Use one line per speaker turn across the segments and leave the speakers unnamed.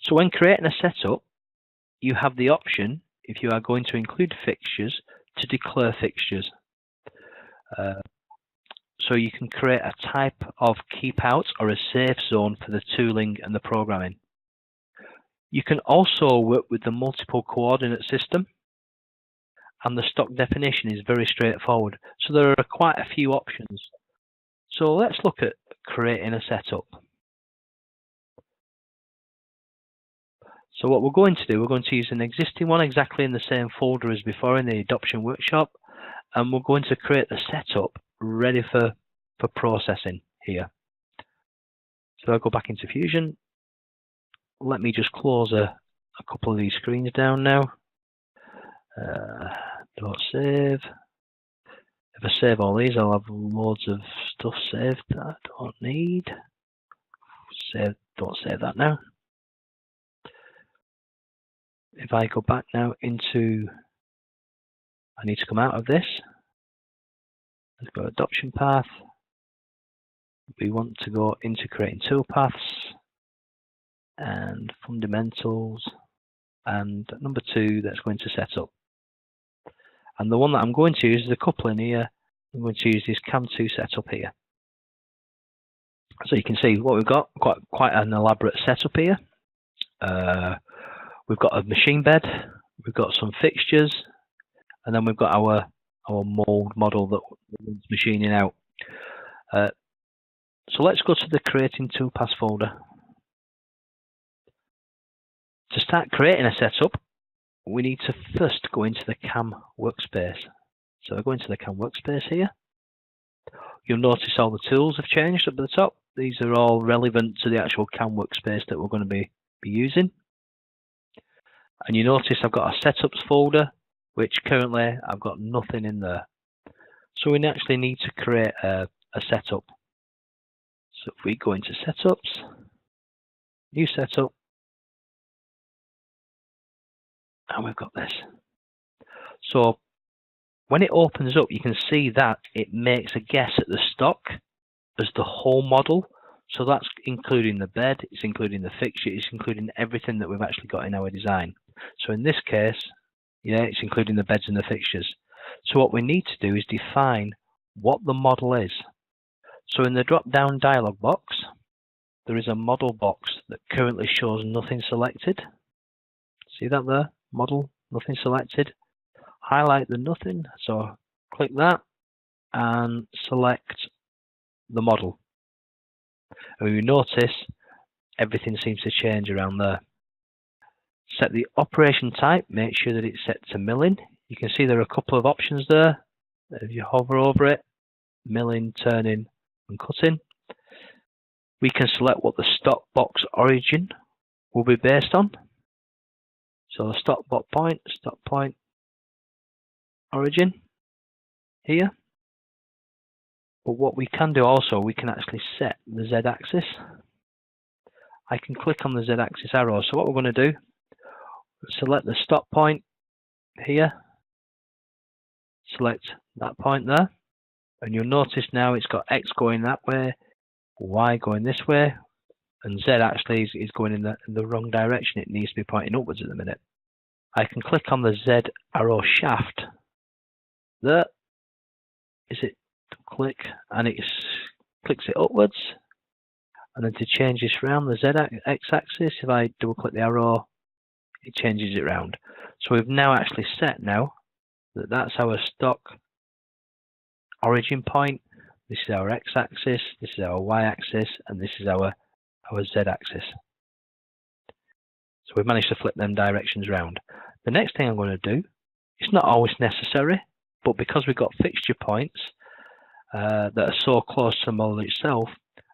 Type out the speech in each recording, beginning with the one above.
So when creating a setup, you have the option, if you are going to include fixtures, to declare fixtures. So you can create a type of keep out or a safe zone for the tooling and the programming. You can also work with the multiple coordinate system, and the stock definition is very straightforward. So there are quite a few options. So let's look at creating a setup. So what we're going to do, we're going to use an existing one exactly in the same folder as before in the adoption workshop, and we're going to create the setup ready for processing here. So I'll go back into Fusion. Let me just close a couple of these screens down now. Don't save. If I save all these, I'll have loads of stuff saved that I don't need. Save, don't save that now. If I go back now into, I need to come out of this. Let's go adoption path. We want to go into creating toolpaths and fundamentals, and number 2, that's going to setup. And the one that I'm going to use is a coupling here. I'm going to use this CAM2 setup here. So you can see what we've got, quite an elaborate setup here. We've got a machine bed, we've got some fixtures, and then we've got our mold model that we're machining out. So let's go to the creating toolpaths folder. To start creating a setup, we need to first go into the CAM workspace. So I go into the CAM workspace here. You'll notice all the tools have changed up at the top. These are all relevant to the actual CAM workspace that we're going to be using. And you notice I've got a setups folder, which currently I've got nothing in there. So we actually need to create a setup. So if we go into setups, new setup, and we've got this. So when it opens up, you can see that it makes a guess at the stock as the whole model. So that's including the bed, it's including the fixture, it's including everything that we've actually got in our design. So in this case, yeah, it's including the beds and the fixtures. So what we need to do is define what the model is. So in the drop-down dialog box, there is a model box that currently shows nothing selected. See that there? Model, nothing selected. Highlight the nothing, so click that and select the model. And you notice everything seems to change around there. Set the operation type, make sure that it's set to milling. You can see there are a couple of options there. If you hover over it, milling, turning and cutting. We can select what the stock box origin will be based on. So the stock point origin here. But what we can do also, we can actually set the Z-axis. I can click on the Z-axis arrow. So what we're going to do, select the stop point here, select that point there, and you'll notice now it's got X going that way, Y going this way, and Z actually is going in the wrong direction. It needs to be pointing upwards at the minute. I can click on the Z arrow shaft there. Is it click, and it clicks it upwards, and then to change this round the Z X-axis, if I double click the arrow, it changes it round. So we've now actually set now that that's our stock origin point. This is our X-axis, this is our Y-axis, and this is our Z-axis. So we've managed to flip them directions round. The next thing I'm going to do, it's not always necessary, but because we've got fixture points that are so close to the model itself,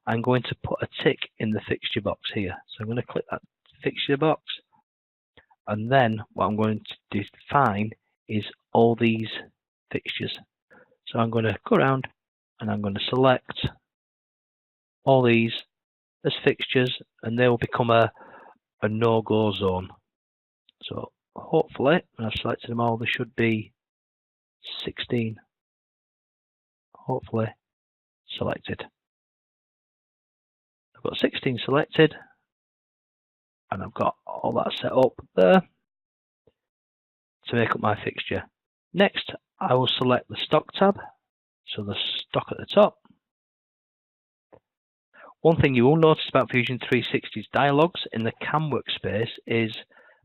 I'm going to put a tick in the fixture box here. So I'm going to click that fixture box, and then what I'm going to define is all these fixtures. So I'm going to go around and I'm going to select all these as fixtures, and they will become a no-go zone. So hopefully, when I've selected them all, there should be 16. Hopefully selected. I've got 16 selected. and I've got all that set up there to make up my fixture. Next, I will select the stock tab, so the stock at the top. One thing you will notice about Fusion 360's dialogues in the CAM workspace is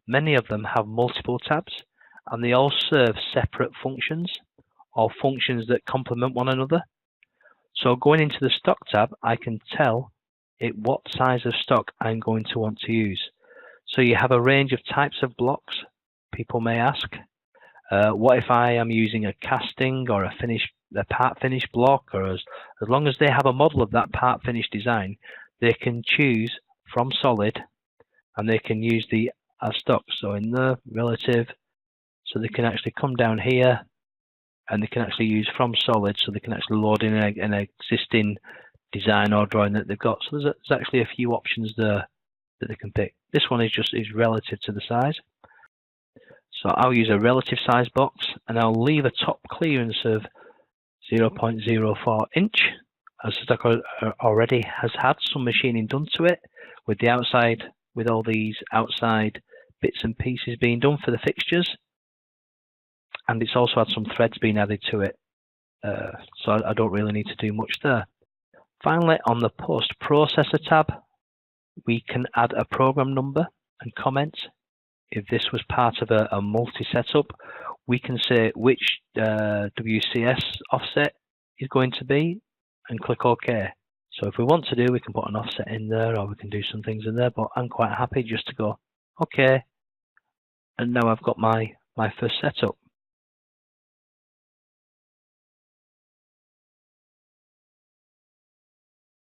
many of them have multiple tabs, and they all serve separate functions or functions that complement one another. So going into the stock tab, I can tell it what size of stock I'm going to want to use. So you have a range of types of blocks. People may ask, what if I am using a casting or a part finish block, or as long as they have a model of that part finish design, they can choose from solid and they can use the as stock. So in the relative, so they can actually come down here and they can actually use from solid, so they can actually load in an existing design or drawing that they've got. So there's actually a few options there that they can pick. This one is relative to the size. So I'll use a relative size box and I'll leave a top clearance of 0.04 inch, as stock already has had some machining done to it with the outside, with all these outside bits and pieces being done for the fixtures, and it's also had some threads being added to it, so I don't really need to do much there. Finally, on the post processor tab, we can add a program number and comment. If this was part of a multi setup, we can say which WCS offset is going to be and click OK. So if we want to do, we can put an offset in there, or we can do some things in there, but I'm quite happy just to go OK. And now I've got my first setup.